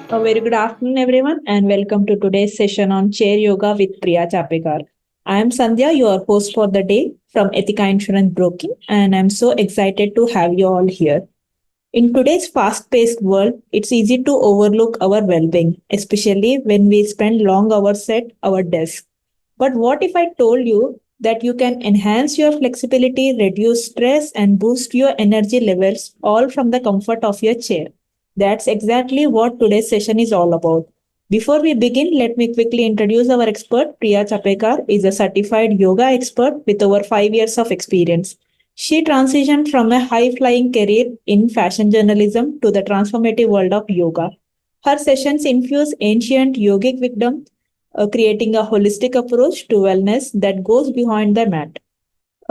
A very good afternoon, everyone, and welcome to today's session on Chair Yoga with Priya Chapehkar. I am Sandhya, your host for the day from Ethica Insurance Broking, and I'm so excited to have you all here. In today's fast paced world, it's easy to overlook our well being, especially when we spend long hours at our desk. But what if I told you that you can enhance your flexibility, reduce stress, and boost your energy levels all from the comfort of your chair? That's exactly what today's session is all about. Before we begin, let me quickly introduce our expert. Priya Chapekar is a certified yoga expert with over 5 years of experience. She transitioned from a high flying career in fashion journalism to the transformative world of yoga. Her sessions infuse ancient yogic wisdom, creating a holistic approach to wellness that goes beyond the mat.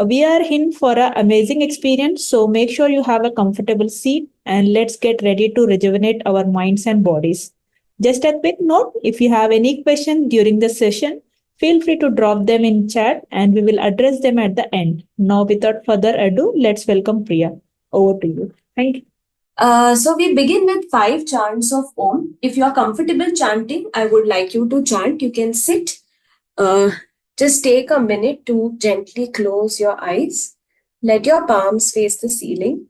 We are in for an amazing experience, so make sure you have a comfortable seat and let's get ready to rejuvenate our minds and bodies. Just a quick note, if you have any questions during the session, feel free to drop them in chat and we will address them at the end. Now, without further ado, let's welcome Priya. Over to you. Thank you. So we begin with 5 chants of Om. If you are comfortable chanting, I would like you to chant. You can sit. Uh, just take a minute to gently close your eyes. Let your palms face the ceiling.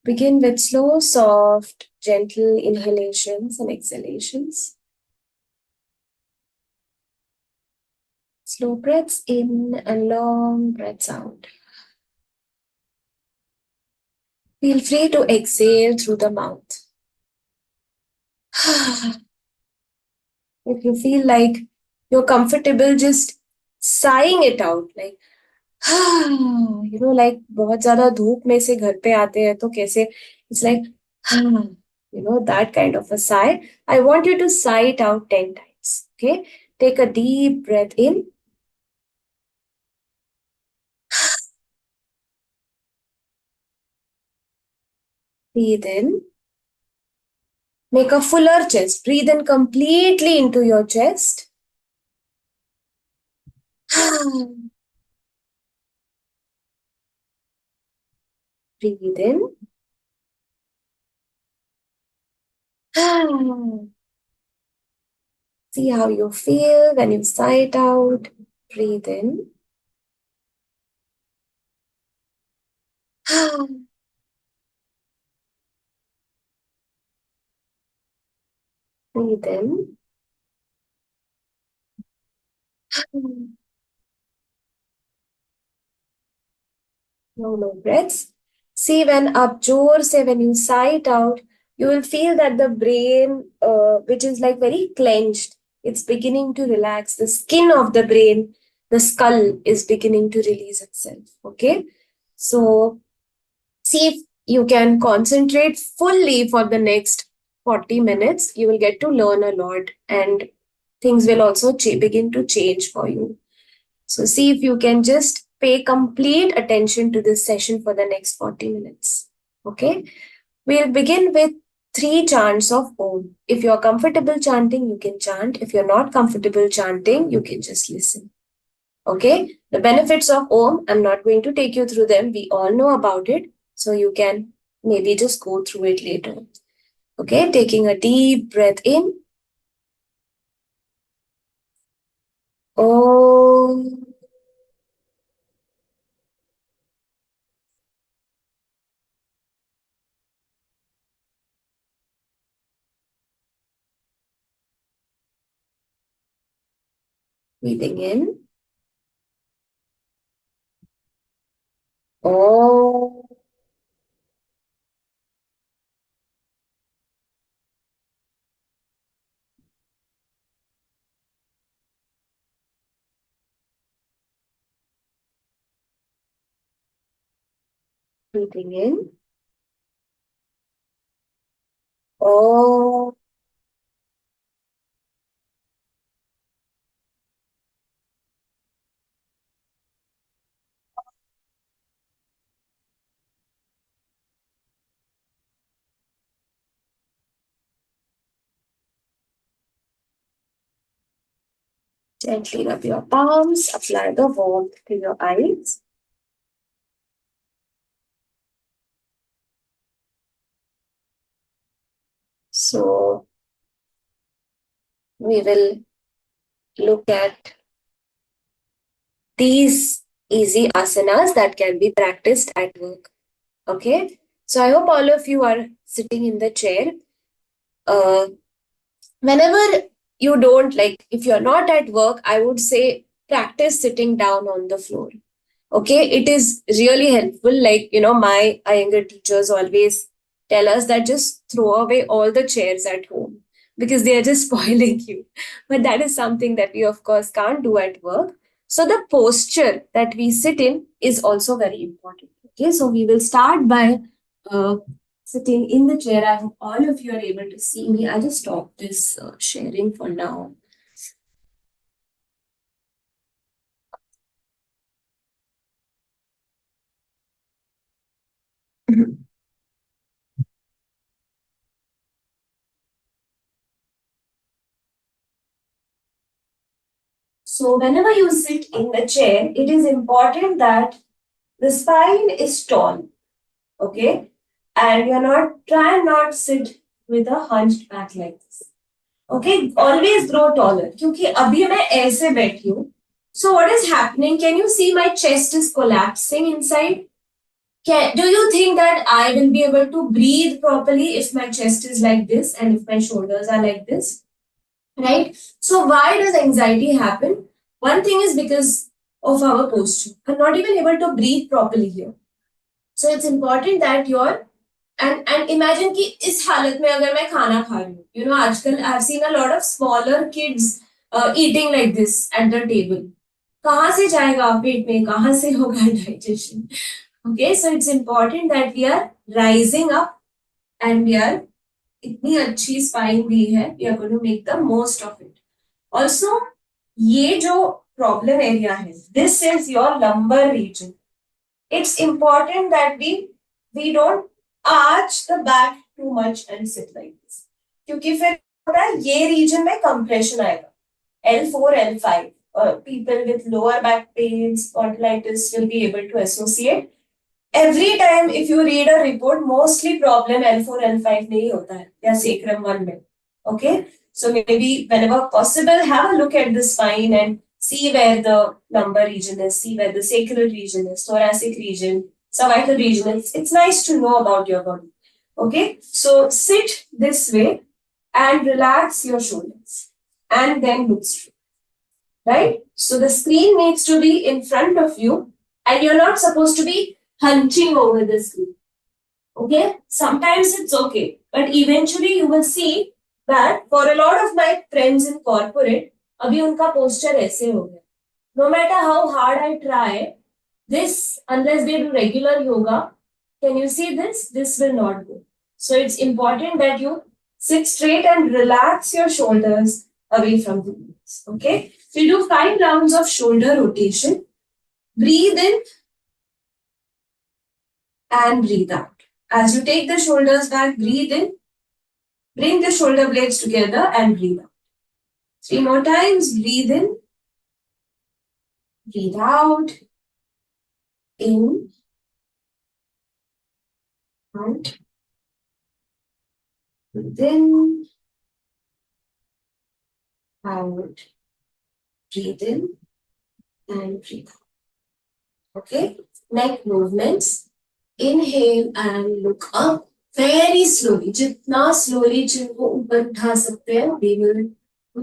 Begin with slow, soft, gentle inhalations and exhalations. Slow breaths in and long breaths out. Feel free to exhale through the mouth. If you feel like you're comfortable, just sighing it out, like like बहुत ज्यादा धूप में से घर पे आते हैं तो कैसे it's like that kind of a sigh. I want you to sigh it out 10 times. Okay, take a deep breath in. Breathe in. Make a fuller chest. Breathe in completely into your chest. Breathe in. See how you feel when you sigh it out. Breathe in. Breathe in. No breaths. See, when up जोर से when you sigh it out, you will feel that the brain, which is like very clenched, it's beginning to relax. The skin of the brain, the skull is beginning to release itself. Okay, so see if you can concentrate fully for the next 40 minutes. You will get to learn a lot, and things will also begin to change for you. So see if you can just pay complete attention to this session for the next 40 minutes. Okay. We'll begin with 3 chants of Om. If you're comfortable chanting, you can chant. If you're not comfortable chanting, you can just listen. Okay. The benefits of Om, I'm not going to take you through them. We all know about it. So you can maybe just go through it later. Okay. Taking a deep breath in. Om. Breathing in. Om. Breathing in. Om. Gently rub your palms, apply the warmth to your eyes. So we will look at these easy asanas that can be practiced at work. Okay. So I hope all of you are sitting in the chair. Uh, Whenever you don't like, if you're not at work, I would say practice sitting down on the floor. Okay, it is really helpful. Like, my Iyengar teachers always tell us that just throw away all the chairs at home because they are just spoiling you. But that is something that we, of course, can't do at work. So, the posture that we sit in is also very important. Okay, so we will start by uh, sitting in the chair. I hope all of you are able to see me. I'll just stop this sharing for now. So, whenever you sit in the chair, it is important that the spine is tall, okay? And you're not, try and not sit with a hunched back like this. Okay, always grow taller. क्योंकि अभी मैं ऐसे बैठी हूँ. So what is happening? Can you see my chest is collapsing inside? Do you think that I will be able to breathe properly if my chest is like this and if my shoulders are like this? Right? So why does anxiety happen? One thing is because of our posture. I'm not even able to breathe properly here. So it's important that you're and imagine कि इस हालत में अगर मैं खाना खा रही हूँ, आजकल I've seen a lot of smaller kids eating like this at the table. कहाँ से जाएगा पेट में, कहाँ से होगा digestion? Okay, so it's important that we are rising up and we are इतनी अच्छी spine दी है, we are going to make the most of it. Also, ये जो problem area है, this is your lumbar region. It's important that we don't arch the back too much and sit like this. क्योंकि फिर होता है ये region में compression आएगा. L4, L5. People with lower back pain, spondylitis will be able to associate. Every time if you read a report, mostly problem L4, L5 में ही होता है या sacrum 1 में. Okay? So maybe whenever possible, have a look at the spine and see where the lumbar region is, see where the sacral region is, thoracic region, cervical region is. It's nice to know about your body. Okay? So sit this way and relax your shoulders and then look straight. Right? So the screen needs to be in front of you and you're not supposed to be hunching over the screen. Okay? Sometimes it's okay, but eventually you will see that for a lot of my friends in corporate, अभी उनका posture ऐसे हो गया. No matter how hard I try, this, unless they do regular yoga, can you see this? This will not go. So it's important that you sit straight and relax your shoulders away from the knees. Okay? So you do 5 rounds of shoulder rotation. Breathe in and breathe out. As you take the shoulders back, breathe in. Bring the shoulder blades together and breathe out. 3 more times. Breathe in. Breathe out. In. Out. Breathe in. Out. Breathe in. And breathe out. Okay? Neck movements. Inhale and look up very slowly. जितना slowly chin को ऊपर उठा सकते हैं, we will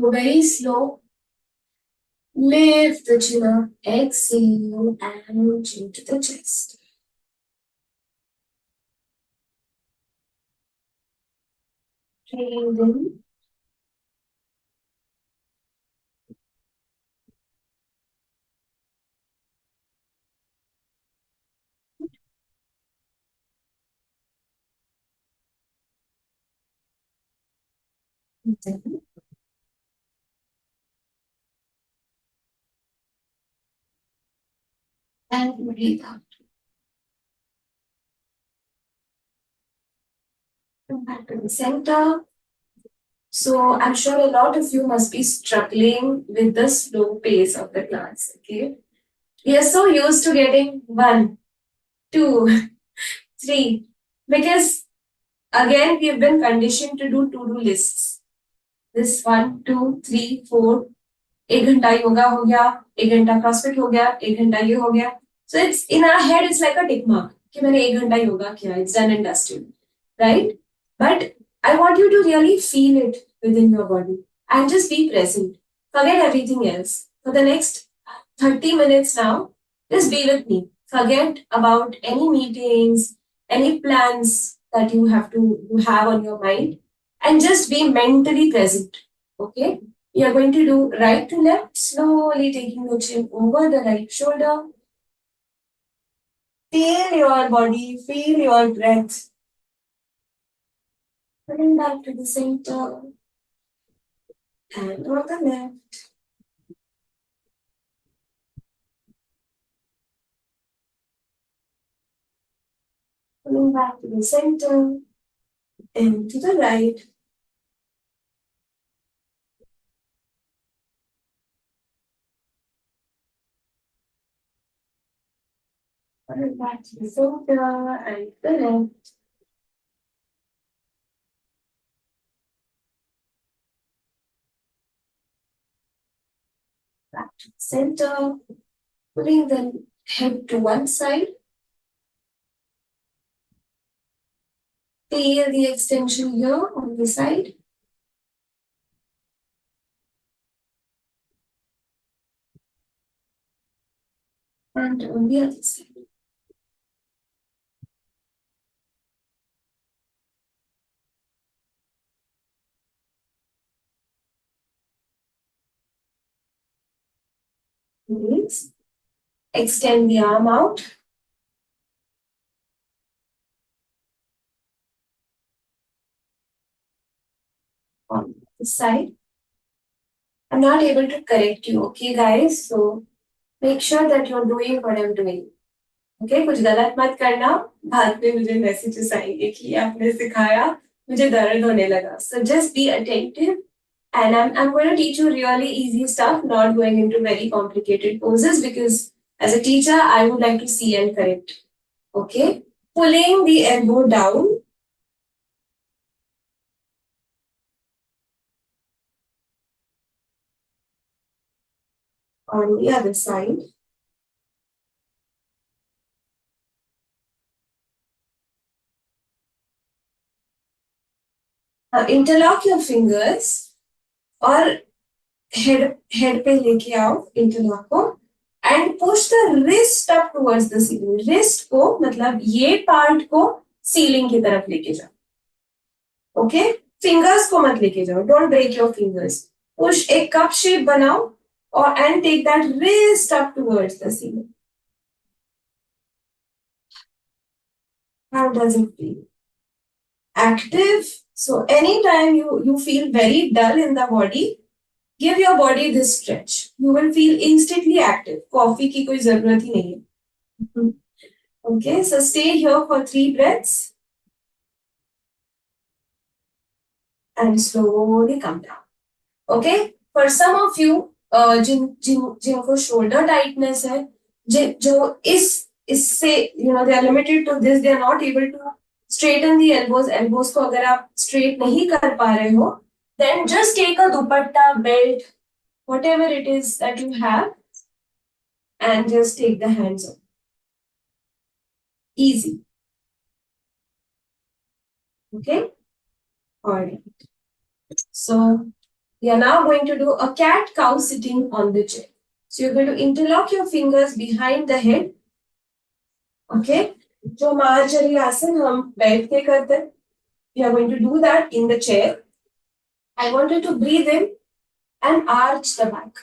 go very slow. Lift the chin up, exhale and chin to the chest. Breathe in. And breathe out. Come back to the center. So I'm sure a lot of you must be struggling with the slow pace of the class. Okay, we are so used to getting 1, 2, 3 because Again, we have been conditioned to do to-do lists. This 1, 2, 3, 4. 1 घंटा योगा हो गया, 1 घंटा CrossFit हो गया, 1 घंटा ये हो गया. So it's in our head, it's like a tick mark कि मैंने 1 घंटा योगा किया, it's done and dusted, right? But I want you to really feel it within your body and just be present. Forget everything else. For the next 30 minutes now, just be with me. Forget about any meetings, any plans that you have on your mind, and just be mentally present. Okay? We are going to do right to left, slowly taking the chin over the right shoulder. Feel your body, feel your breath. Coming back to the center. And on the left. Coming back to the center. And to the right. Coming back to the center and to the left. Back to the center. Putting the head to one side. Feel the extension here on the side. And on the other side. Release. Extend the arm out. On the side. I'm not able to correct you, okay, guys? So make sure that you're doing what I'm doing. Okay, कुछ गलत मत करना. बाद में मुझे messages आएंगे कि आपने सिखाया, मुझे दर्द होने लगा. So just be attentive. And I'm going to teach you really easy stuff, not going into very complicated poses because as a teacher, I would like to see and correct. Okay, pulling the elbow down. On the other side. Now interlock your fingers or head पे लेके आओ interlock को and push the wrist up towards the ceiling. Wrist को मतलब ये part को ceiling की तरफ लेके जाओ. Okay? Fingers को मत लेके जाओ. Don't break your fingers. Push एक cup shape बनाओ and take that wrist up towards the ceiling. How does it feel? Active. So anytime you feel very dull in the body, give your body this stretch. You will feel instantly active. Coffee की कोई जरूरत ही नहीं है. Okay, so stay here for 3 breaths. And slowly come down. Okay, for some of you, जिनको shoulder tightness है, जो इससे they are limited to this, they are not able to straighten the elbows को अगर आप straight नहीं कर पा रहे हो, then just take a dupatta, belt, whatever it is that you have, and just take the hands up. Easy. Okay? Alright. So we are now going to do a cat-cow sitting on the chair. So you're going to interlock your fingers behind the head. Okay? जो महाचरी आसन हम बैठ के करते हैं, we are going to do that in the chair. I want you to breathe in and arch the back.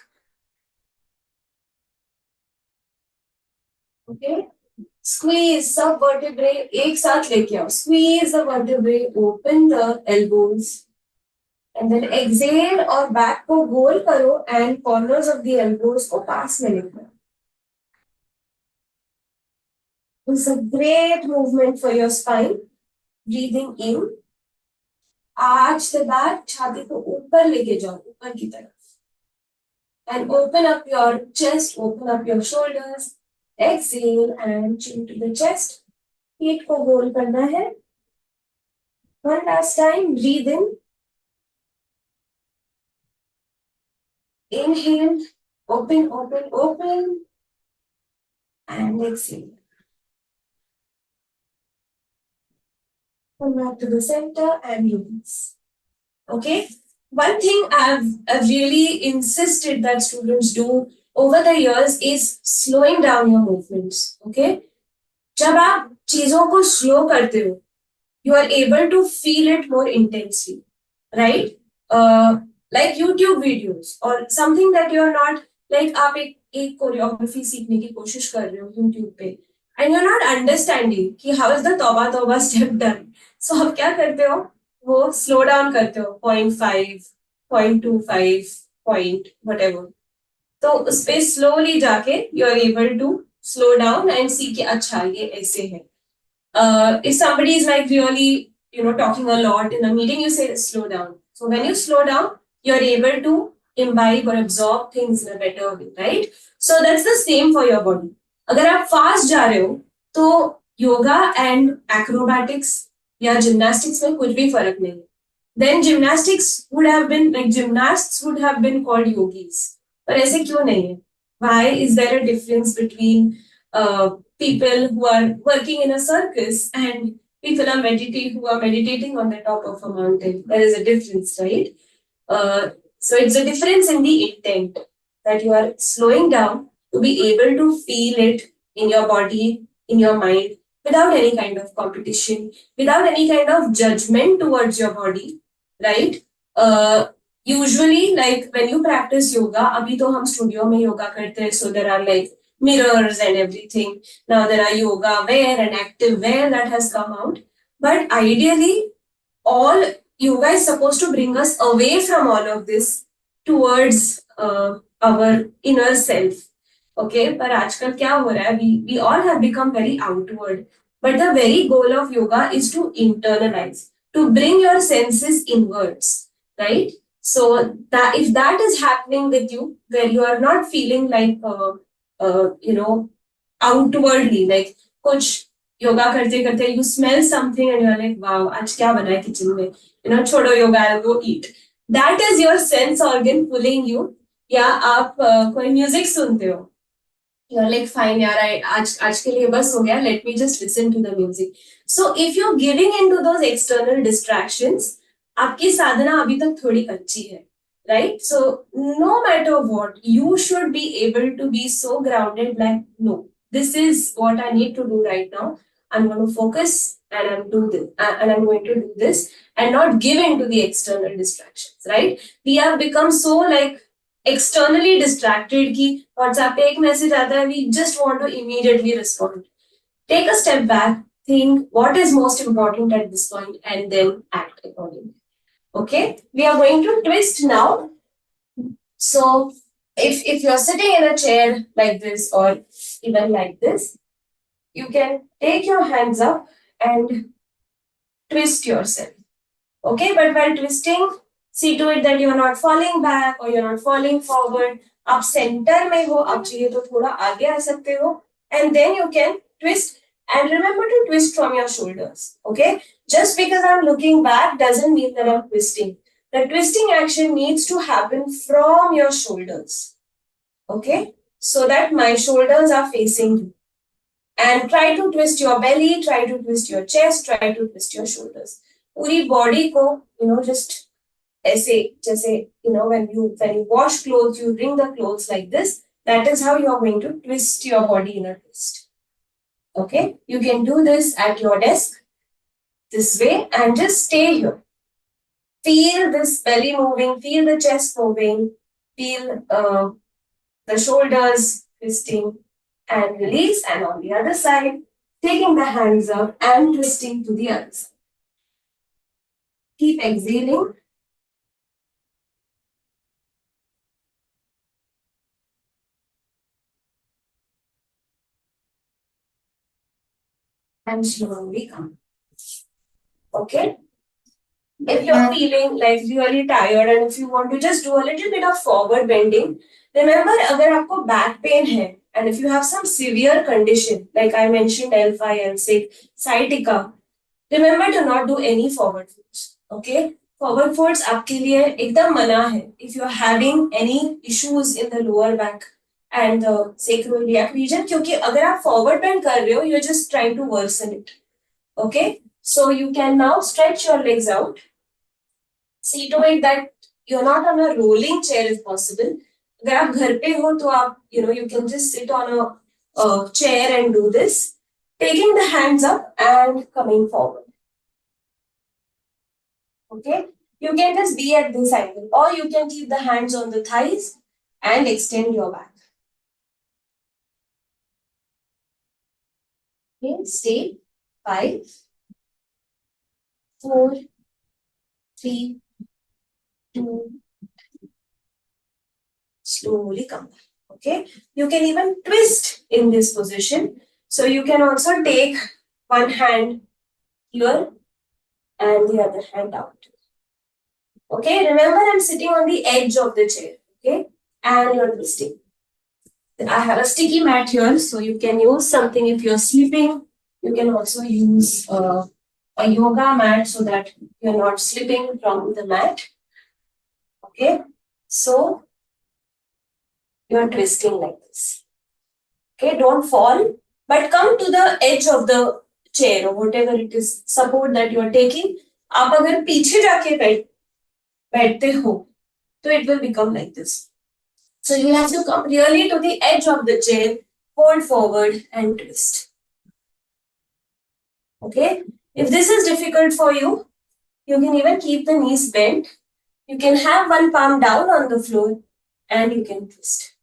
Okay? Squeeze सब vertebrae एक साथ लेके आओ. Squeeze the vertebrae, open the elbows. And then exhale और back को गोल करो and corners of the elbows को पास में लेकर. It's a great movement for your spine. Breathing in, arch the back, छाती को ऊपर लेके जाओ, ऊपर की तरफ. And open up your chest, open up your shoulders. Exhale and chin to the chest. Feet को गोल करना है. One last time, breathe in. Inhale, open, open, open, and exhale. Come back to the center and release. Okay? One thing I've really insisted that students do over the years is slowing down your movements. Okay? जब आप चीजों को slow करते हो, you are able to feel it more intensely, right? Like YouTube videos or something that you are not like आप एक choreography सीखने की कोशिश कर रहे हो YouTube पे and you're not understanding कि how is the तौबा तौबा step done. So आप क्या करते हो? वो slow down करते हो 0.5, 0.25, point whatever. तो उस पे slowly जाके you are able to slow down and see कि अच्छा ये ऐसे है. If somebody is like really, talking a lot in a meeting, you say slow down. So when you slow down, you're able to imbibe or absorb things in a better way, right? So that's the same for your body. अगर आप fast जा रहे हो, तो yoga and acrobatics या gymnastics में कुछ भी फर्क नहीं है. Then gymnastics would have been like gymnasts would have been called yogis. पर ऐसे क्यों नहीं है? Why is there a difference between people who are working in a circus and people who are meditating on the top of a mountain? There is a difference, right? So it's a difference in the intent that you are slowing down to be able to feel it in your body, in your mind, without any kind of competition, without any kind of judgment towards your body, right? Usually, like when you practice yoga, abhi to hum studio mein yoga karte hain, so there are like mirrors and everything. Now there are yoga wear and active wear that has come out. But ideally, all yoga is supposed to bring us away from all of this towards our inner self. Okay, but आजकल क्या हो रहा है? We all have become very outward. But the very goal of yoga is to internalize, to bring your senses inwards, right? So that if that is happening with you, where you are not feeling like outwardly, like कुछ yoga करते करते you smell something and you're like, wow, आज क्या बना है kitchen में? छोड़ो yoga, I'll go eat. That is your sense organ pulling you. या आप कोई music सुनते हो. You're like, fine, yaar, आज के लिए बस हो गया. Let me just listen to the music. So if you're giving into those external distractions, आपकी साधना अभी तक थोड़ी कच्ची है. Right? So no matter what, you should be able to be so grounded like, no, this is what I need to do right now. I'm going to focus and I'm going to do this and not give in to the external distractions, right? We have become so like externally distracted कि WhatsApp पे एक message आता है, we just want to immediately respond. Take a step back, think what is most important at this point and then act accordingly. Okay, we are going to twist now. So if you're sitting in a chair like this or even like this, you can take your hands up and twist yourself. Okay, but while twisting, see to it that you're not falling back or you're not falling forward. आप center में हो, आप चाहिए तो थोड़ा आगे आ सकते हो, and then you can twist. And remember to twist from your shoulders. Okay, just because I'm looking back doesn't mean that I'm twisting. The twisting action needs to happen from your shoulders. Okay, so that my shoulders are facing you. And try to twist your belly, try to twist your chest, try to twist your shoulders. पूरी body को, just ऐसे, जैसे, when you wash clothes, you wring the clothes like this. That is how you are going to twist your body in a twist. Okay, you can do this at your desk this way and just stay here. Feel this belly moving, feel the chest moving, feel the shoulders twisting and release. And on the other side, taking the hands up and twisting to the other side. Keep exhaling. And slowly come. Okay? If you're feeling like really tired and if you want to just do a little bit of forward bending, remember, अगर आपको back pain है and if you have some severe condition, like I mentioned L5, L6, sciatica, Remember to not do any forward folds. Okay, forward folds आपके लिए एकदम मना है if you are having any issues in the lower back and the sacroiliac region, क्योंकि अगर आप forward bend कर रहे हो, you're just trying to worsen it. Okay, so you can now stretch your legs out. See to it that you're not on a rolling chair if possible. अगर आप घर पे हो तो आप you can just sit on a chair and do this, taking the hands up and coming forward. Okay, you can just be at this angle, or you can keep the hands on the thighs and extend your back. Okay, stay. 5, 4, 3, 2. Slowly come back. Okay, you can even twist in this position. So you can also take one hand here and the other hand out. Okay, remember I'm sitting on the edge of the chair. Okay, and you're twisting. I have a sticky mat here, so you can use something if you're sleeping. You can also use a yoga mat so that you're not slipping from the mat. Okay, so you're twisting like this. Okay, don't fall, but come to the edge of the chair or whatever it is support that you are taking. आप अगर पीछे जाके बैठते हो, तो it will become like this. So you have to come really to the edge of the chair, fold forward and twist. Okay, if this is difficult for you, you can even keep the knees bent. You can have one palm down on the floor and you can twist.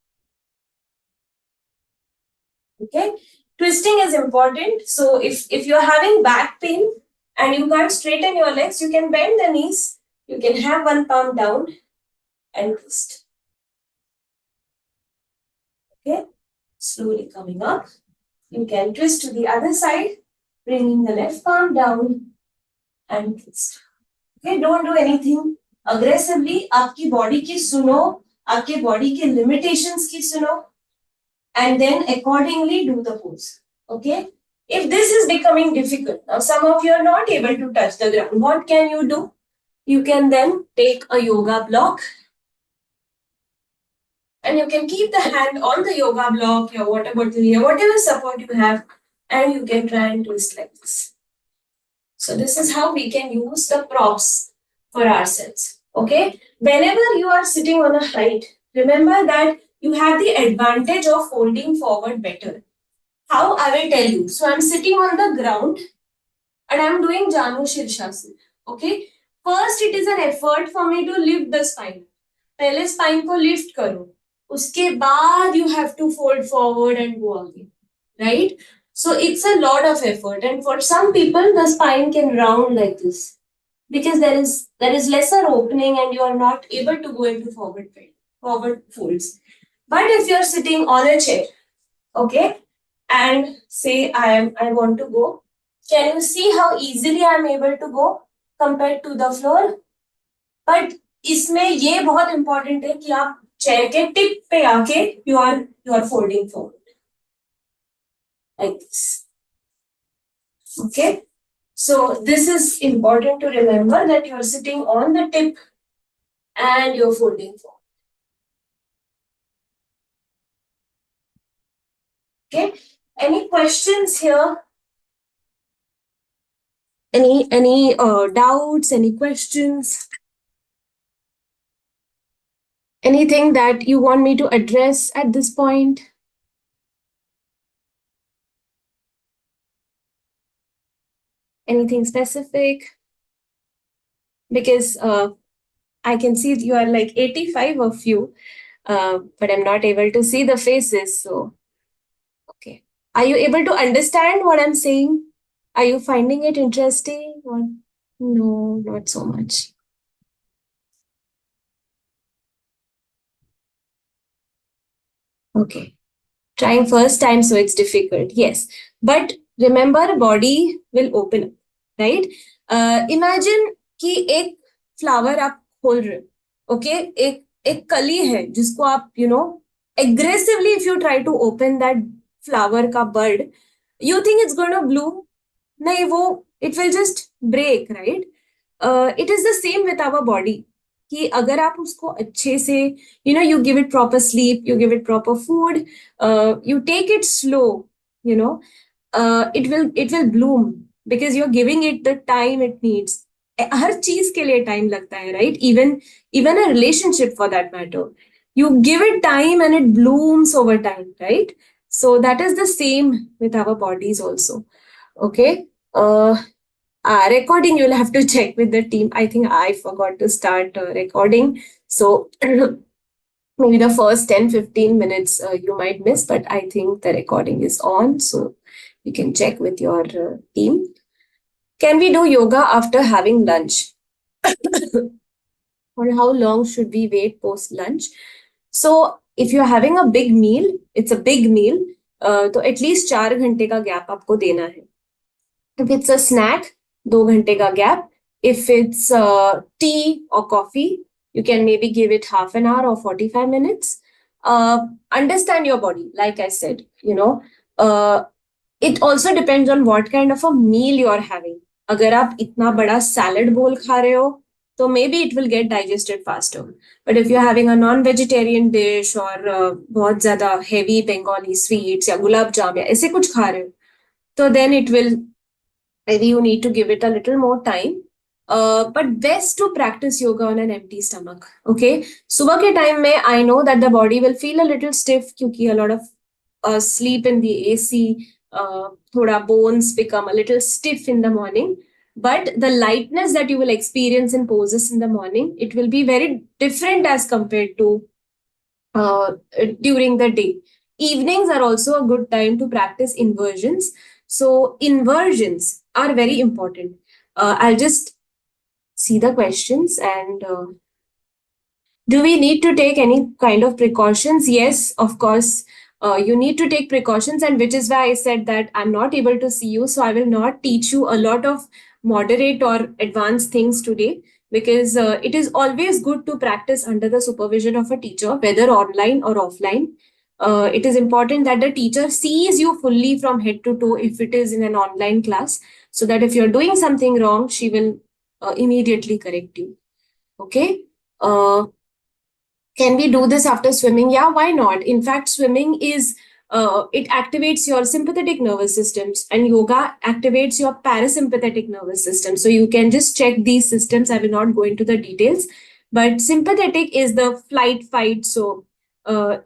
Okay, twisting is important. So if you're having back pain and you can't straighten your legs, you can bend the knees. You can have one palm down and twist. Okay, slowly coming up. You can twist to the other side, bringing the left palm down and twist. Okay, don't do anything aggressively. आपकी body की सुनो, आपके body के limitations की सुनो, and then accordingly do the pose. Okay, if this is becoming difficult, now some of you are not able to touch the ground, what can you do? You can then take a yoga block and you can keep the hand on the yoga block, your water bottle here, whatever support you have, and you can try and twist like this. So this is how we can use the props for ourselves. Okay, whenever you are sitting on a height, remember that you have the advantage of folding forward better. How? I will tell you. So I'm sitting on the ground and I'm doing Janu Shirshasana. Okay, first it is an effort for me to lift the spine. पहले spine को lift करो, उसके बाद you have to fold forward and go again, right? So it's a lot of effort, and for some people the spine can round like this because there is lesser opening and you are not able to go into forward folds. But if you're sitting on a chair, okay, and say I want to go, can you see how easily I'm able to go compared to the floor? But इसमें ये बहुत important है कि आप chair के tip पे आके you are folding forward like this. Okay, so this is important to remember that you are sitting on the tip and you're folding forward. Okay, any questions here? Any doubts? Any questions? Anything that you want me to address at this point? Anything specific? Because I can see you are like 85 of you, but I'm not able to see the faces. So, okay. Are you able to understand what I'm saying? Are you finding it interesting? Or no, not so much. Okay. Trying first time, so it's difficult. Yes. But remember, body will open up, right? Imagine कि एक flower आप खोल रहे हो, okay? एक कली है जिसको आप, aggressively if you try to open that flower का bud, you think it's going to bloom? नहीं, वो it will just break, right? It is the same with our body. कि अगर आप उसको अच्छे से, you give it proper sleep, you give it proper food, you take it slow, you know, it will bloom because you're giving it the time it needs. हर चीज के लिए time लगता है, right? Even a relationship for that matter, you give it time and it blooms over time, right? So that is the same with our bodies also. Okay. Recording, you'll have to check with the team. I think I forgot to start recording. So maybe the first 10-15 minutes you might miss, but I think the recording is on. So you can check with your team. Can we do yoga after having lunch? Or how long should we wait post lunch? So if you're having a big meal, it's a big meal, तो at least 4 घंटे का gap आपको देना है. If it's a snack, 2 घंटे का gap. If it's tea or coffee, you can maybe give it half an hour or 45 minutes. Understand your body, like I said, it also depends on what kind of a meal you're having. अगर आप इतना बड़ा salad bowl खा रहे हो, so maybe it will get digested faster. But if you're having a non-vegetarian dish or बहुत ज़्यादा heavy Bengali sweets या गुलाब जाम या ऐसे कुछ खा रहे हो, so then it will, maybe you need to give it a little more time. But best to practice yoga on an empty stomach. Okay. सुबह के time में I know that the body will feel a little stiff क्योंकि a lot of sleep in the AC, thoda bones become a little stiff in the morning. But the lightness that you will experience in poses in the morning, it will be very different as compared to during the day. Evenings are also a good time to practice inversions. So inversions are very important. I'll just see the questions and do we need to take any kind of precautions? Yes, of course. You need to take precautions, and which is why I said that I'm not able to see you. So I will not teach you a lot of moderate or advanced things today because it is always good to practice under the supervision of a teacher, whether online or offline. It is important that the teacher sees you fully from head to toe if it is in an online class, so that if you're doing something wrong, she will immediately correct you. Okay. Can we do this after swimming? Yeah, why not? In fact, swimming is it activates your sympathetic nervous systems, and yoga activates your parasympathetic nervous system. So you can just check these systems. I will not go into the details, but sympathetic is the flight fight. So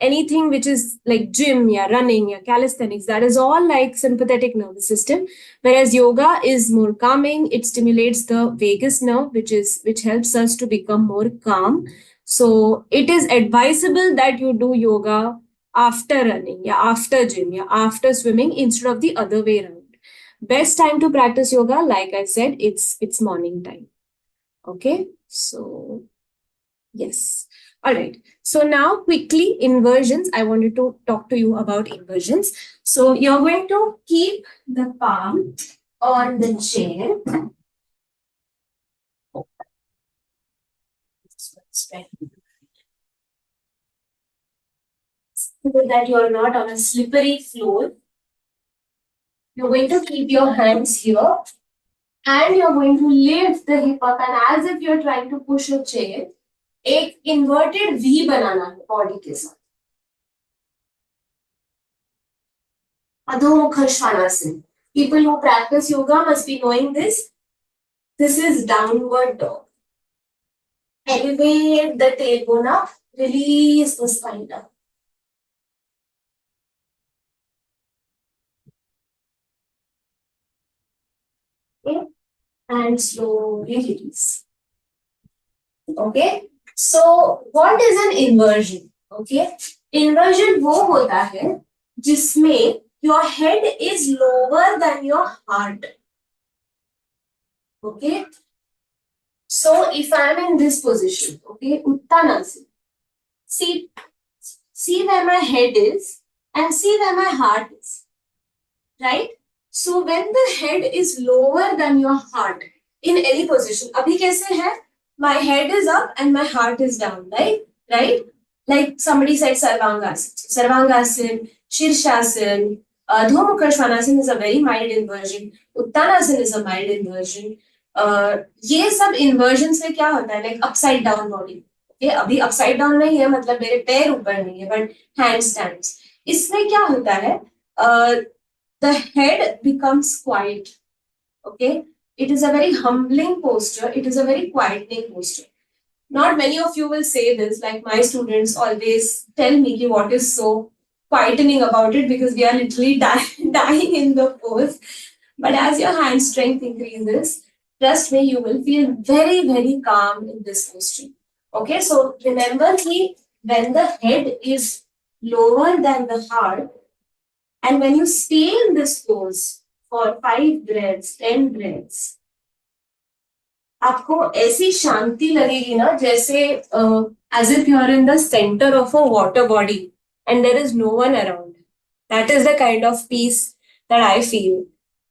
anything which is like gym, yeah, running, yeah, calisthenics, that is all like sympathetic nervous system. Whereas yoga is more calming. It stimulates the vagus nerve, which helps us to become more calm. So it is advisable that you do yoga after running, yeah, after gym, yeah, after swimming instead of the other way around. Best time to practice yoga, like I said, it's morning time. Okay, so yes. All right. So now quickly inversions. I wanted to talk to you about inversions. So you're going to keep the palm on the chair. So that you're not on a slippery floor. You're going to keep your hands here and you're going to lift the hip up, and as if you're trying to push a chair, एक inverted V बनाना है body के साथ. अधोमुख Svanasana. People who practice yoga must be knowing this. This is downward dog. Elevate the tailbone up, release the spine down. Okay, and slowly release. Okay, so what is an inversion? Okay, inversion वो होता है जिसमें your head is lower than your heart. Okay, so if I am in this position, okay, Uttanasana, see where my head is and see where my heart is, right? So when the head is lower than your heart in any position, abhi kaise hai? My head is up and my heart is down, right? Right? Like somebody said Sarvangasana, Shirshasana, Dhomukhar Svanasana is a very mild inversion. Uttanasana is a mild inversion. ये सब inversions में क्या होता है, like upside down body. Okay, अभी upside down नहीं है, मतलब मेरे पैर ऊपर नहीं है, but handstands. इसमें क्या होता है, the head becomes quiet. Okay, it is a very humbling posture. It is a very quietening posture. Not many of you will say this, like my students always tell me ki what is so quietening about it, because we are literally dying in the pose. But as your hand strength increases, trust me, you will feel very, very calm in this posture. Okay, so remember ki when the head is lower than the heart, and when you stay in this pose for 5 breaths, 10 breaths, आपको ऐसी शांति लगेगी ना, जैसे as if you are in the center of a water body and there is no one around. That is the kind of peace that I feel.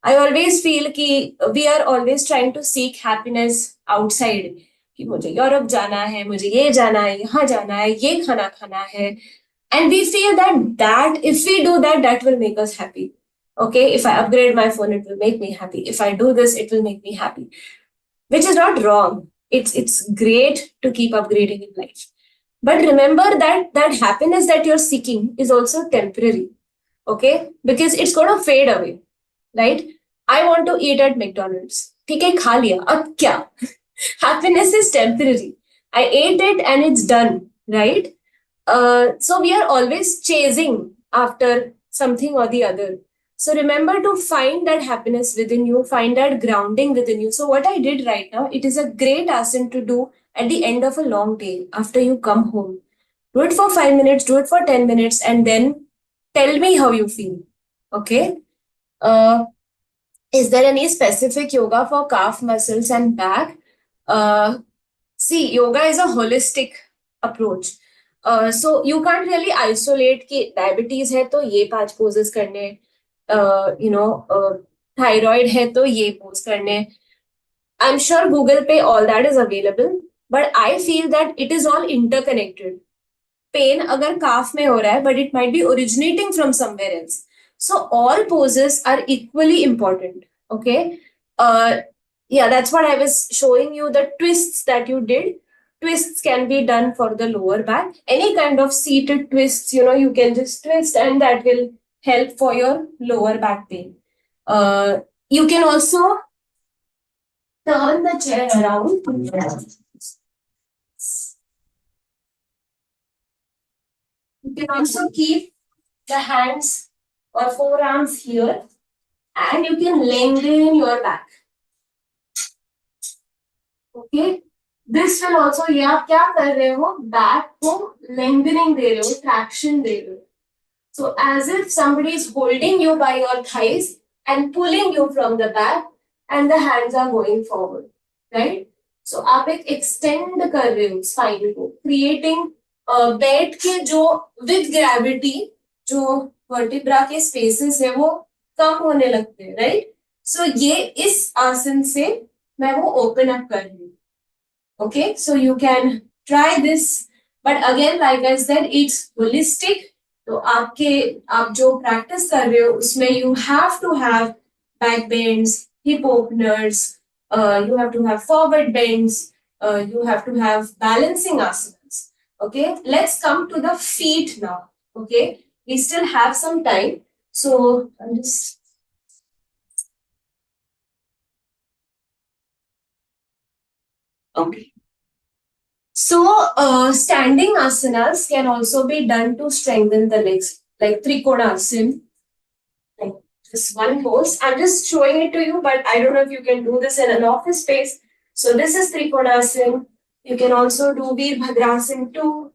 I always feel कि we are always trying to seek happiness outside. कि मुझे Europe जाना है, मुझे ये जाना है, यहाँ जाना है, ये खाना खाना है. And we feel that if we do that, that will make us happy. Okay, if I upgrade my phone, it will make me happy. If I do this, it will make me happy. Which is not wrong. It's great to keep upgrading in life. But remember that happiness that you're seeking is also temporary. Okay? Because it's going to fade away. Right? I want to eat at McDonald's. ठीक है, खा लिया, अब क्या? Happiness is temporary. I ate it and it's done. Right? So we are always chasing after something or the other. So remember to find that happiness within you, find that grounding within you. So what I did right now, it is a great asana to do at the end of a long day after you come home. Do it for 5 minutes, do it for 10 minutes, and then tell me how you feel. Okay? Is there any specific yoga for calf muscles and back? See, yoga is a holistic approach. So you can't really isolate कि diabetes है तो ये 5 poses करने, thyroid है तो ये pose करने. I'm sure Google पे all that is available, but I feel that it is all interconnected. Pain अगर calf में हो रहा है, but it might be originating from somewhere else. So all poses are equally important. Okay. Yeah, that's what I was showing you, the twists that you did. Twists can be done for the lower back. Any kind of seated twists, you can just twist and that will help for your lower back pain. You can also turn the chair around. You can also keep the hands or forearms here and you can lengthen your back. Okay. This will also, ये आप क्या कर रहे हो, back को lengthening दे रहे हो, traction दे रहे हो. So as if somebody is holding you by your thighs and pulling you from the back and the hands are going forward, right? So आप एक extend कर रहे हो spine को, creating बैठ के जो with gravity जो vertebra के spaces है वो कम होने लगते हैं, right? So ये इस आसन से मैं वो open up कर रही हूँ. Okay, so you can try this, but again, like I said, it's holistic. तो आप जो practice कर रहे हो उसमें you have to have back bends, hip openers, you have to have forward bends, you have to have balancing asanas. Okay, let's come to the feet now. Okay, we still have some time, so I'm just. Okay. So, standing asanas can also be done to strengthen the legs, like Trikonasana, like this one pose. I'm just showing it to you, but I don't know if you can do this in an office space. So, this is Trikonasana. You can also do Veerbhadrasana too.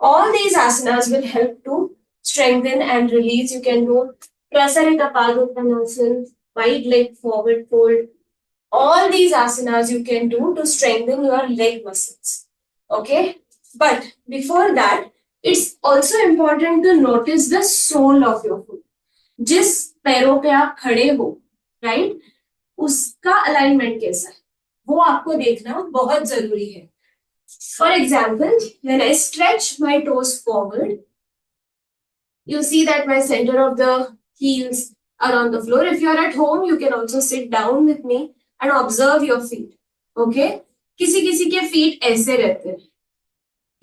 All these asanas will help to strengthen and release. You can do Prasarita Padottanasana, wide leg forward fold. All these asanas you can do to strengthen your leg muscles. Okay, but before that, it's also important to notice the sole of your foot. जिस पैरों पे आप खड़े हो, right? उसका alignment कैसा है? वो आपको देखना बहुत जरूरी है. For example, when I stretch my toes forward, you see that my center of the heels are on the floor. If you're at home, you can also sit down with me and observe your feet. Okay? किसी किसी के feet ऐसे रहते हैं,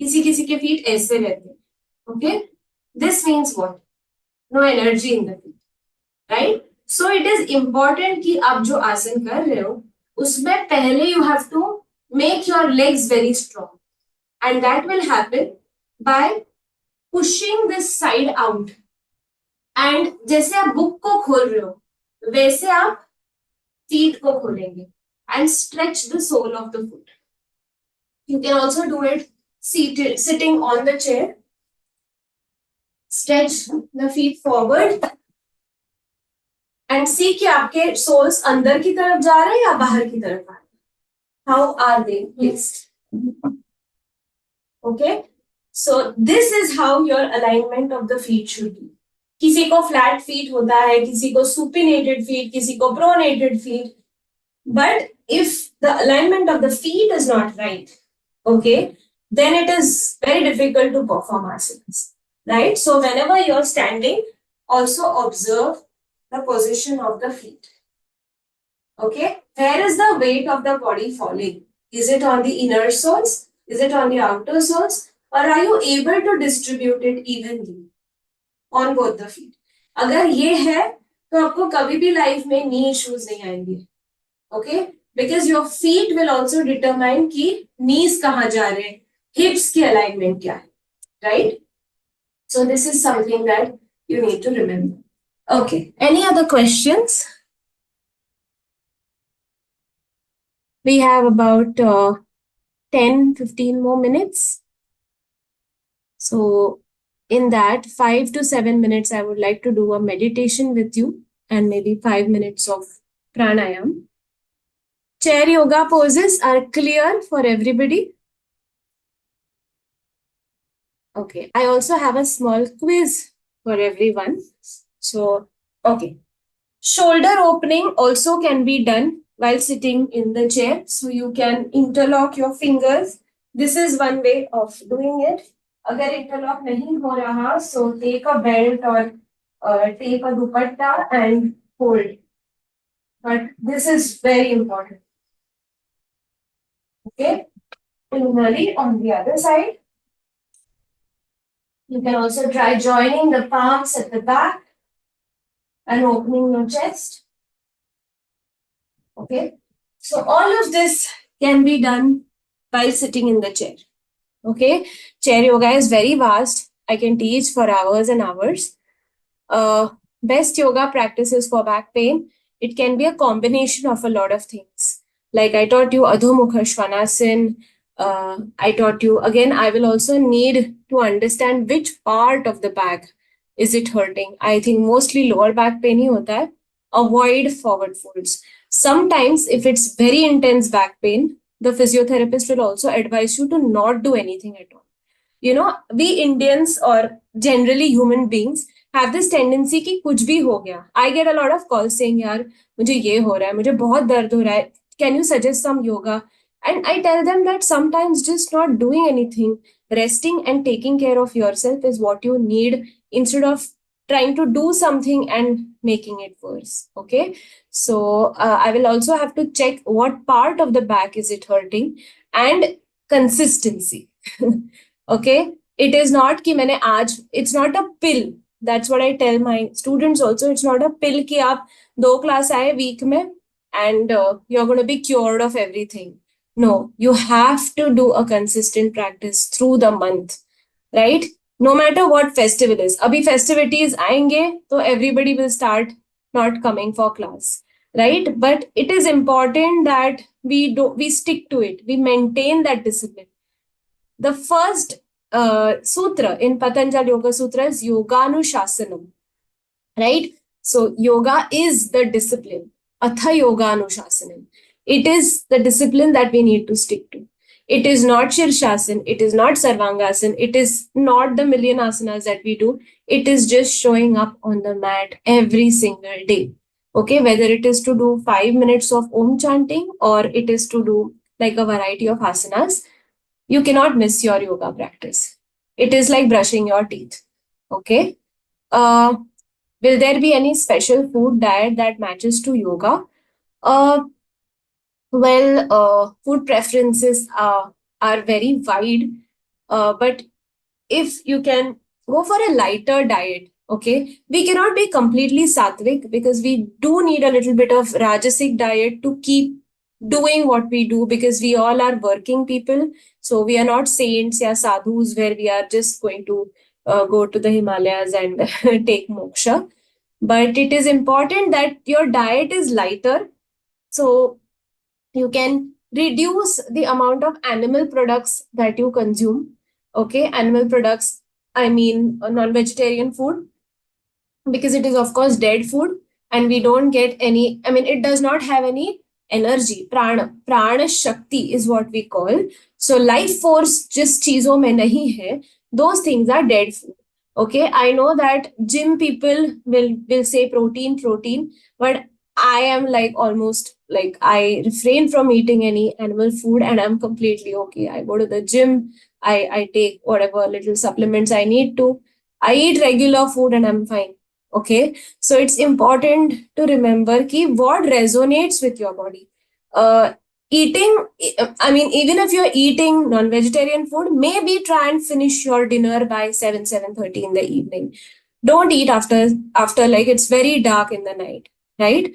किसी किसी के feet ऐसे रहते हैं. Okay? This means what? No energy in the feet. Right? So it is important कि आप जो आसन कर रहे हो उसमें पहले you have to make your legs very strong, and that will happen by pushing this side out. And जैसे आप बुक को खोल रहे हो वैसे आप feet को खोलेंगे and stretch the sole of the foot. You can also do it seated, sitting on the chair. Stretch the feet forward and see कि आपके soles अंदर की तरफ जा रहे हैं या बाहर की तरफ आ रहे हैं. How are they placed? Okay, so this is how your alignment of the feet should be. किसी को flat feet होता है, किसी को supinated feet, किसी को pronated feet. But if the alignment of the feet is not right, okay, then it is very difficult to perform asanas, right? So whenever you're standing, also observe the position of the feet. Okay, where is the weight of the body falling? Is it on the inner soles? Is it on the outer soles? Or are you able to distribute it evenly on both the feet? अगर ये है तो आपको कभी भी life में knee issues नहीं आएंगे. Okay, because your feet will also determine कि knees कहाँ जा रहे हैं, hips की alignment क्या है, right? So this is something that you need to remember. Okay, any other questions? We have about 10-15 more minutes. So in that 5 to 7 minutes, I would like to do a meditation with you and maybe 5 minutes of pranayam. Chair yoga poses are clear for everybody. Okay, I also have a small quiz for everyone. So, okay. Shoulder opening also can be done while sitting in the chair. So you can interlock your fingers. This is one way of doing it. अगर interlock नहीं हो रहा, so take a belt or take a dupatta and hold. But this is very important. Okay. Similarly, on the other side, you can also try joining the palms at the back and opening your chest. Okay. So all of this can be done while sitting in the chair. Okay. Chair yoga is very vast. I can teach for hours and hours. Best yoga practices for back pain. It can be a combination of a lot of things. Like I taught you Adho Mukha Svanasana. I taught you, again, I will also need to understand which part of the back is it hurting. I think mostly lower back pain hi hota hai. Avoid forward folds. Sometimes if it's very intense back pain, the physiotherapist will also advise you to not do anything at all. You know, we Indians or generally human beings have this tendency कि कुछ भी हो गया. I get a lot of calls saying यार मुझे ये हो रहा है, मुझे बहुत दर्द हो रहा है. Can you suggest some yoga? And I tell them that sometimes just not doing anything, resting and taking care of yourself is what you need instead of trying to do something and making it worse. Okay. So I will also have to check what part of the back is it hurting and consistency. Okay. It is not कि मैंने आज, it's not a pill. That's what I tell my students also. It's not a pill कि आप 2 class आए week में and you're going to be cured of everything. No, you have to do a consistent practice through the month, right? No matter what festival is. Abhi festivities आएंगे, so everybody will start not coming for class, right? But it is important that we stick to it. We maintain that discipline. The first sutra in Patanjali Yoga Sutra is Yoganushasana, right? So yoga is the discipline. Atha Yoganushasana. It is the discipline that we need to stick to. It is not Shirshasana. It is not Sarvangasana. It is not the million asanas that we do. It is just showing up on the mat every single day. Okay, whether it is to do 5 minutes of Om chanting or it is to do like a variety of asanas, you cannot miss your yoga practice. It is like brushing your teeth. Okay. Will there be any special food diet that matches to yoga? Uh, food preferences are very wide, but if you can go for a lighter diet, okay, we cannot be completely sattvic because we do need a little bit of rajasic diet to keep doing what we do, because we all are working people. So we are not saints or sadhus where we are just going to go to the Himalayas and take moksha. But it is important that your diet is lighter. So you can reduce the amount of animal products that you consume. Okay, animal products, I mean non-vegetarian food, because it is of course dead food, and we don't get any, I mean it does not have any energy. Prana shakti is what we call. So life force जिस चीजों में नहीं है, those things are dead food. Okay, I know that gym people will say protein, but I am like almost like I refrain from eating any animal food and I'm completely okay. I go to the gym, I take whatever little supplements I need to, I eat regular food and I'm fine. Okay, so it's important to remember ki what resonates with your body. uh, Eating, I mean even if you're eating non-vegetarian food, maybe try and finish your dinner by 7:30 in the evening. Don't eat after like it's very dark in the night, right?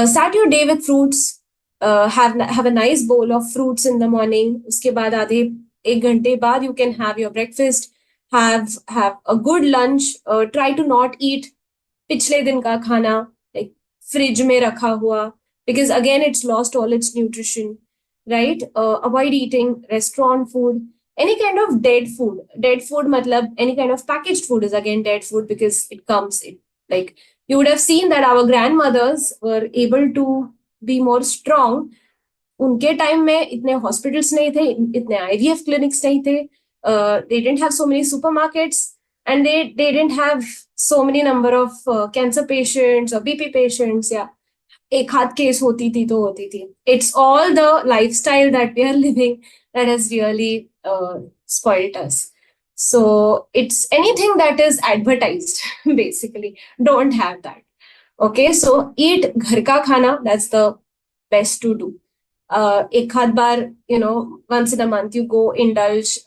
Start your day with fruits. Have a nice bowl of fruits in the morning. Uske baad आधे एक घंटे बाद you can have your breakfast. Have a good lunch. Try to not eat पिछले दिन का खाना, like fridge में रखा हुआ, because again it's lost all its nutrition, right? Avoid eating restaurant food, any kind of dead food matlab any kind of packaged food is again dead food, because it comes it, like you would have seen that our grandmothers were able to be more strong. उनके time में इतने hospitals नहीं थे, इतने IVF clinics नहीं थे, they didn't have so many supermarkets, and they didn't have so many number of cancer patients or BP patients, या एक हाथ केस होती थी तो होती थी. It's all the lifestyle that we are living that has really spoiled us. So it's anything that is advertised basically, don't have that. Okay, so eat घर का खाना, that's the best to do. एक आध बार, you know, once in a month you go indulge,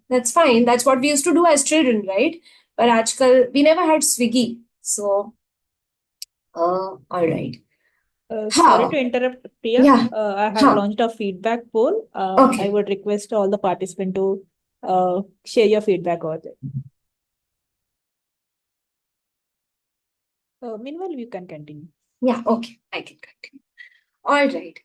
that's fine. That's what we used to do as children, right? But आजकल we never had Swiggy, so all right. Sorry How? to interrupt, Priya. Yeah. I have Huh. launched a feedback poll. Okay. I would request all the participants to share your feedback over there. Meanwhile, you can continue. Yeah, okay, I can continue. All right.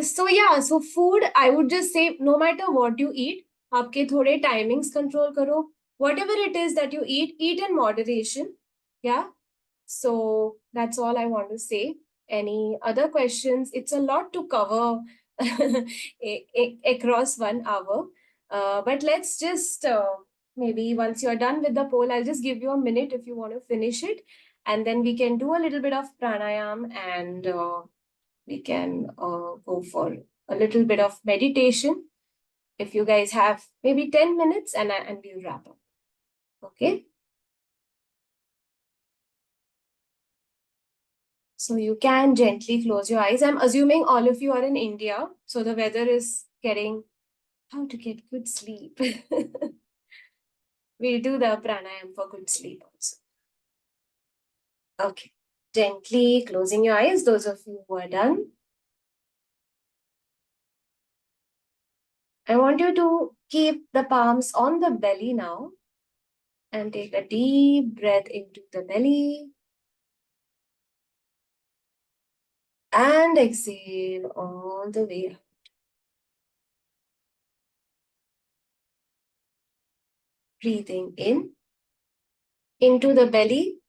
So yeah, so food, I would just say no matter what you eat, आपके थोड़े timings control करो. Whatever it is that you eat in moderation. Yeah. So that's all I want to say. Any other questions? It's a lot to cover across 1 hour. But let's just maybe once you're done with the poll, I'll just give you a minute if you want to finish it. And then we can do a little bit of pranayam, and we can go for a little bit of meditation. If you guys have maybe 10 minutes, and we'll wrap up. Okay. So you can gently close your eyes. I'm assuming all of you are in India, so the weather is getting how to get good sleep. We'll do the pranayam for good sleep also. Okay. Gently closing your eyes, those of you who are done. I want you to keep the palms on the belly now and take a deep breath into the belly. And exhale all the way out. Breathing in into the belly.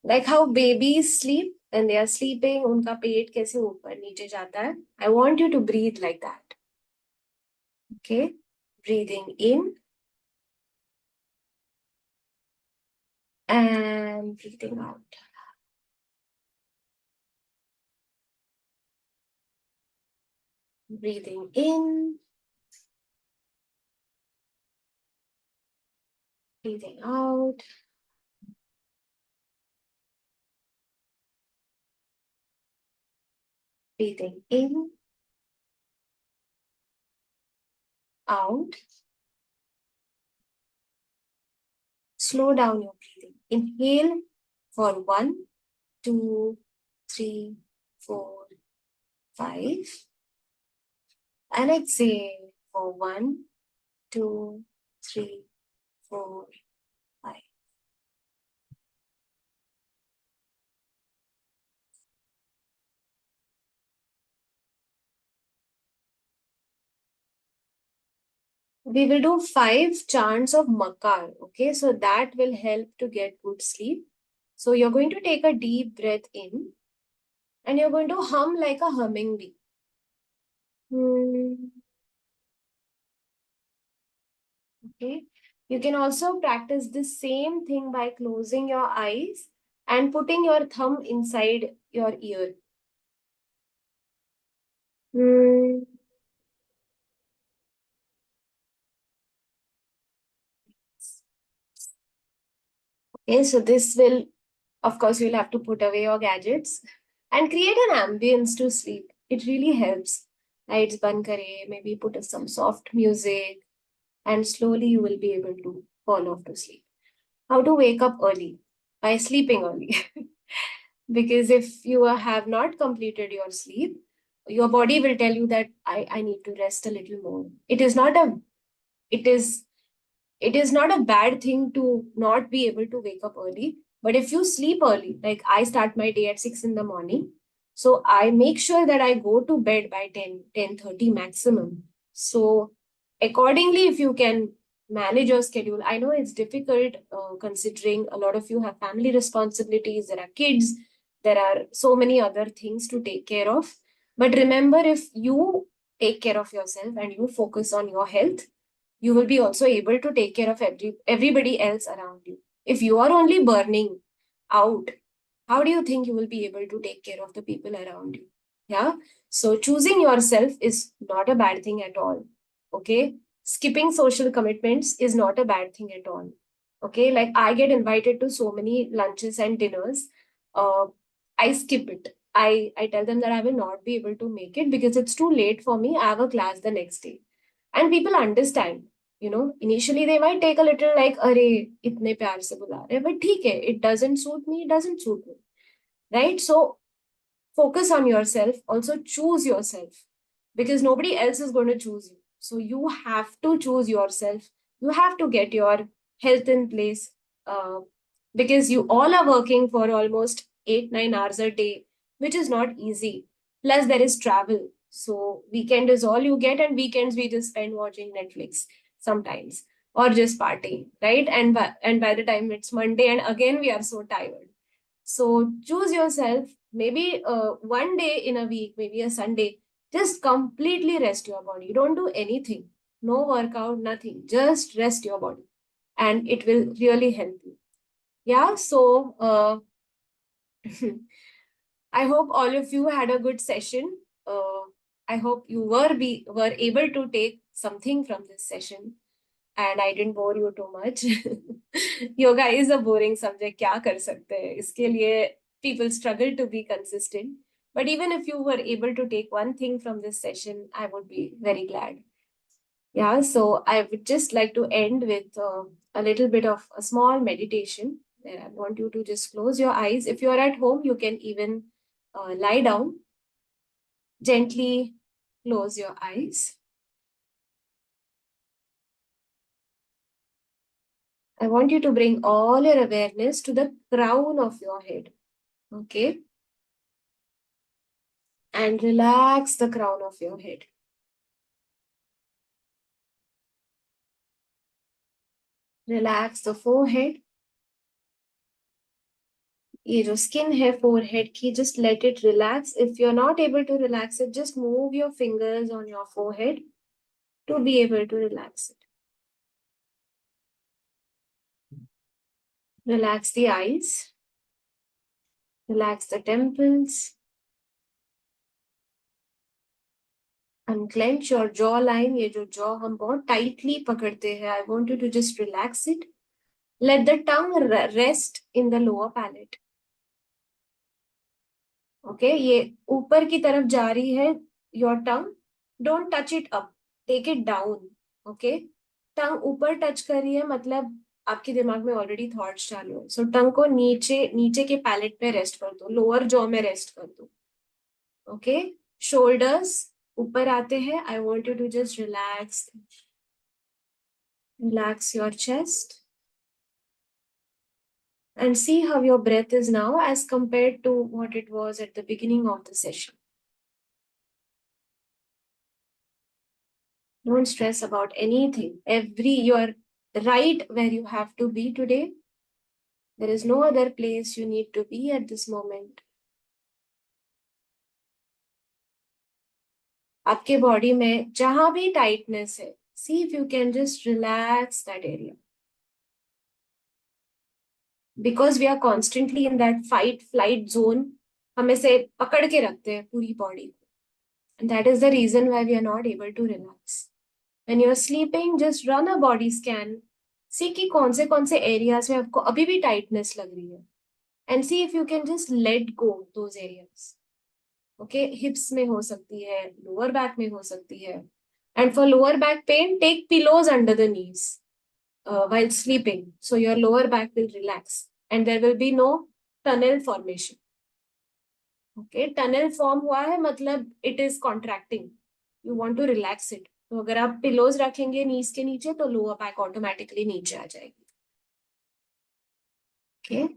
Like how babies sleep when they are sleeping, उनका पेट कैसे ऊपर नीचे जाता है. I want you to breathe like that. Okay, breathing in and breathing out. Breathing in, breathing out. Breathing in, out. Slow down your breathing. Inhale for 1, 2, 3, 4, 5. And exhale for 1, 2, 3, 4, 5. We will do 5 chants of Makar. Okay, so that will help to get good sleep. So you're going to take a deep breath in and you're going to hum like a humming bee. Okay. You can also practice the same thing by closing your eyes and putting your thumb inside your ear. Okay, so this will, of course, you'll have to put away your gadgets and create an ambience to sleep. It really helps. Lights ban kare, maybe put some soft music, and slowly you will be able to fall off to sleep. How to wake up early? By sleeping early. Because if you have not completed your sleep, your body will tell you that I need to rest a little more. It is it is not a bad thing to not be able to wake up early. But if you sleep early, like I start my day at 6 in the morning, so I make sure that I go to bed by 10:30 maximum. So accordingly, if you can manage your schedule, I know it's difficult considering a lot of you have family responsibilities, there are kids, there are so many other things to take care of. But remember, if you take care of yourself and you focus on your health, you will be also able to take care of everybody else around you. If you are only burning out, how do you think you will be able to take care of the people around you? Yeah. So choosing yourself is not a bad thing at all. Okay. Skipping social commitments is not a bad thing at all. Okay. Like I get invited to so many lunches and dinners. Uh, I skip it. I tell them that I will not be able to make it because it's too late for me. I have a class the next day. And people understand. Initially they might take a little like, अरे इतने प्यार से बुला रहे, but ठीक है, it doesn't suit me, it doesn't suit me, right? So focus on yourself, also choose yourself, because nobody else is going to choose you. So you have to choose yourself. You have to get your health in place, uh, because you all are working for almost 8 9 hours a day, which is not easy. Plus there is travel, so weekend is all you get, and weekends we just spend watching Netflix sometimes, or just partying, right? And by the time it's Monday and again we are so tired. So choose yourself. Maybe one day in a week, maybe a Sunday, just completely rest your body. Don't do anything. No workout, nothing. Just rest your body. And it will really help you. Yeah. So I hope all of you had a good session. I hope you were able to take something from this session, and I didn't bore you too much. Yoga is a boring subject. क्या कर सकते हैं इसके लिए? People struggle to be consistent. But even if you were able to take one thing from this session, I would be very glad. Yeah, so I would just like to end with a little bit of a small meditation where I want you to just close your eyes. If you're at home, you can even lie down, gently close your eyes. I want you to bring all your awareness to the crown of your head. Okay. And relax the crown of your head. Relax the forehead. ये जो skin है forehead की, just let it relax. If you're not able to relax it, just move your fingers on your forehead to be able to relax it. Relax the eyes. Relax the temples. Unclench your jawline. ये जो jaw हम बहुत tightly पकड़ते हैं. I want you to just relax it. Let the tongue rest in the lower palate. Okay, ये ऊपर की तरफ जा रही है your tongue, don't touch it up, take it down. Okay, tongue ऊपर टच कर रही है मतलब आपके दिमाग में ऑलरेडी थॉट्स चालू है, सो टंग को नीचे नीचे के पैलेट पे रेस्ट कर दो, लोअर जॉ में रेस्ट कर दो। ओके, शोल्डर्स ऊपर आते हैं, I want you to just relax, relax your chest and see how your breath is now as compared to what it was at the beginning of the session. Don't stress about anything. You're right where you have to be today. There is no other place you need to be at this moment. आपके body में जहां भी tightness है, see if you can just relax that area. Because we are constantly in that fight flight zone, हमें से पकड़ के रखते हैं पूरी बॉडी को. And that is the reason why we are not able to relax. When you're sleeping, just run a body scan. See कि कौन से areas में आपको अभी भी tightness लग रही है. And see if you can just let go those areas. Okay, hips में हो सकती है, lower back में हो सकती है. And for lower back pain, take pillows under the knees while sleeping. So your lower back will relax. And there will be no tunnel formation. Okay, tunnel form हुआ है मतलब it is contracting. You want to relax it. तो अगर आप pillows रखेंगे नीज के नीचे तो लोअर बैक ऑटोमेटिकली नीचे आ जाएगी. Okay,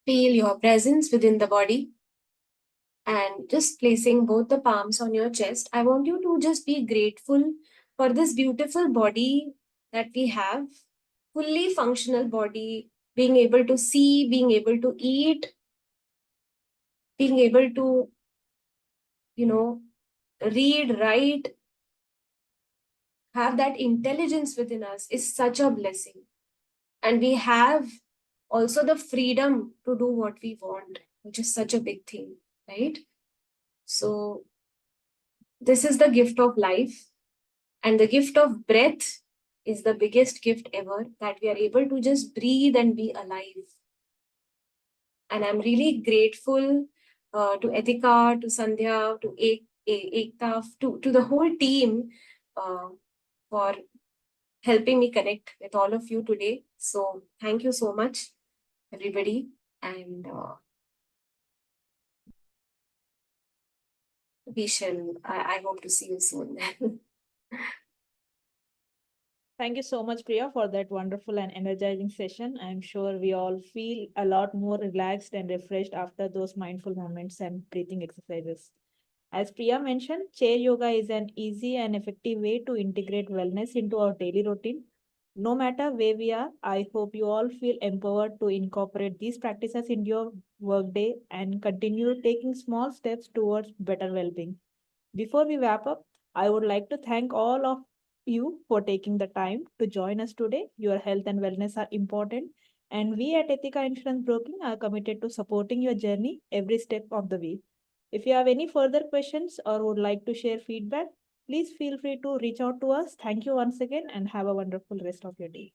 feel your presence within the body and just placing both the palms on your chest. I want you to just be grateful for this beautiful body that we have, fully functional body, being able to see, being able to eat, being able to, you know, read, write, have that intelligence within us is such a blessing. And we have also the freedom to do what we want, which is such a big thing, right? So this is the gift of life, and the gift of breath is the biggest gift ever, that we are able to just breathe and be alive. And I'm really grateful to Etika, to Sandhya, to Ekta, to the whole team for helping me connect with all of you today. So thank you so much, everybody. And I hope to see you soon. Thank you so much, Priya, for that wonderful and energizing session. I'm sure we all feel a lot more relaxed and refreshed after those mindful moments and breathing exercises. As Priya mentioned, chair yoga is an easy and effective way to integrate wellness into our daily routine. No matter where we are, I hope you all feel empowered to incorporate these practices into your workday and continue taking small steps towards better well being. Before we wrap up, I would like to thank all of you for taking the time to join us today. Your health and wellness are important, and we at Ethica Insurance Broking are committed to supporting your journey every step of the way. If you have any further questions or would like to share feedback, please feel free to reach out to us. Thank you once again and have a wonderful rest of your day.